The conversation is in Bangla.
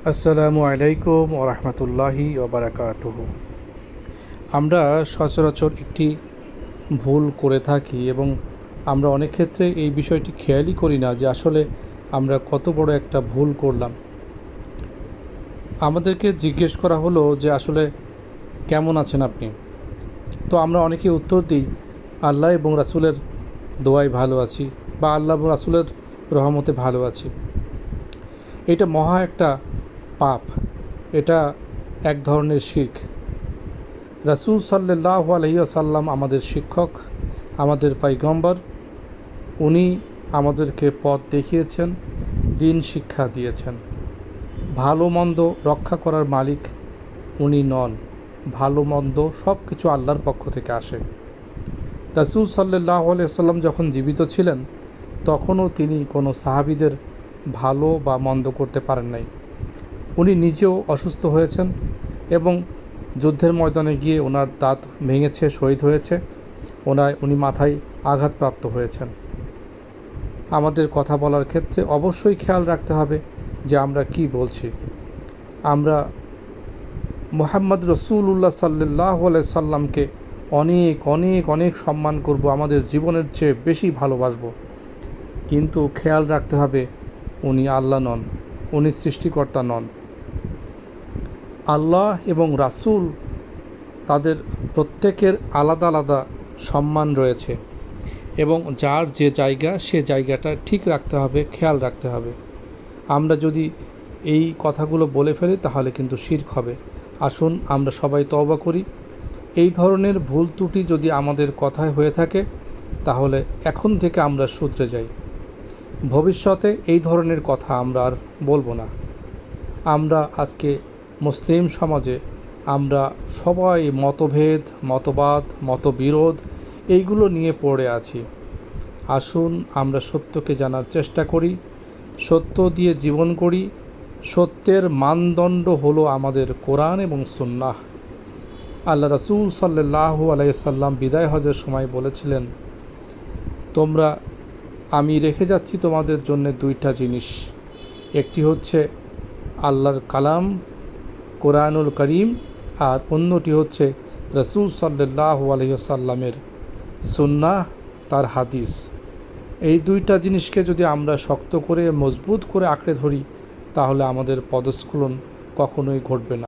আসসালামু আলাইকুম ওয়া রাহমাতুল্লাহি ওয়া বারাকাতুহু। আমরা সচরাচর একটি ভুল করে থাকি এবং আমরা অনেক ক্ষেত্রে এই বিষয়টি খেয়ালই করি না যে আসলে আমরা কত বড় একটা ভুল করলাম। আমাদেরকে জিজ্ঞেস করা হলো যে আসলে কেমন আছেন আপনি? তো আমরা অনেকেই উত্তর দিই আল্লাহ এবং রাসূলের দোয়ায় ভালো আছি, বা আল্লাহ এবং রাসূলের রহমতে ভালো আছি। এটা মহা একটা পাপ, এটা এক ধরনের শিরক। রাসূল সাল্লাল্লাহু আলাইহি ওয়াসাল্লাম আমাদের শিক্ষক, আমাদের পয়গম্বর। উনি আমাদেরকে পথ দেখিয়েছেন, দিন শিক্ষা দিয়েছেন। ভালো মন্দ রক্ষা করার মালিক উনি নন। ভালো মন্দ সব কিছু আল্লাহর পক্ষ থেকে আসে। রাসূল সাল্লাল্লাহু আলাইহি ওয়াসাল্লাম যখন জীবিত ছিলেন তখনও তিনি কোনো সাহাবীদের ভালো বা মন্দ করতে পারেন নাই। উনি নিজেও অসুস্থ হয়েছেন এবং যুদ্ধের ময়দানে গিয়ে ওনার দাঁত ভেঙেছে, শহীদ হয়েছে, উনি মাথায় আঘাতপ্রাপ্ত হয়েছেন। আমাদের কথা বলার ক্ষেত্রে অবশ্যই খেয়াল রাখতে হবে যে আমরা কি বলছি। আমরা মুহাম্মদ রাসূলুল্লাহ সাল্লাল্লাহু আলাইহি সাল্লামকে অনেক অনেক অনেক সম্মান করব, আমাদের জীবনের চেয়ে বেশি ভালোবাসব, কিন্তু খেয়াল রাখতে হবে উনি আল্লাহ নন, উনি সৃষ্টিকর্তা নন। আল্লাহ এবং রাসূল তাদের প্রত্যেকের আলাদা আলাদা সম্মান রয়েছে এবং যার যে জায়গা সে জায়গাটা ঠিক রাখতে হবে, খেয়াল রাখতে হবে। আমরা যদি এই কথাগুলো বলে ফেলি তাহলে কিন্তু শিরক হবে। আসুন আমরা সবাই তওবা করি। এই ধরনের ভুল ত্রুটি যদি আমাদের কথায় হয়ে থাকে তাহলে এখন থেকে আমরা শুধরে যাই। ভবিষ্যতে এই ধরনের কথা আমরা আর বলবো না। আমরা আজকে মুসলিম সমাজে আমরা সবাই মতভেদ, মতবাদ, মতবিরোধ এইগুলো নিয়ে পড়ে আছি। আসুন আমরা সত্যকে জানার চেষ্টা করি, সত্য দিয়ে জীবন করি। সত্যের মানদণ্ড হলো আমাদের কোরআন এবং সুন্নাহ। আল্লাহ রাসূল সাল্লাল্লাহু আলাইহি সাল্লাম বিদায় হজের সময় বলেছিলেন, আমি রেখে যাচ্ছি তোমাদের জন্য দুইটা জিনিস। একটি হচ্ছে আল্লাহর কালাম কোরআনুল করিম, আর অন্যটি হচ্ছে রাসূল সাল্লাল্লাহু আলাইহি সাল্লামের সুন্নাহ, তার হাদিস। এই দুইটা জিনিসকে যদি আমরা শক্ত করে মজবুত করে আঁকড়ে ধরি তাহলে আমাদের পদস্খলন কখনোই ঘটবে না।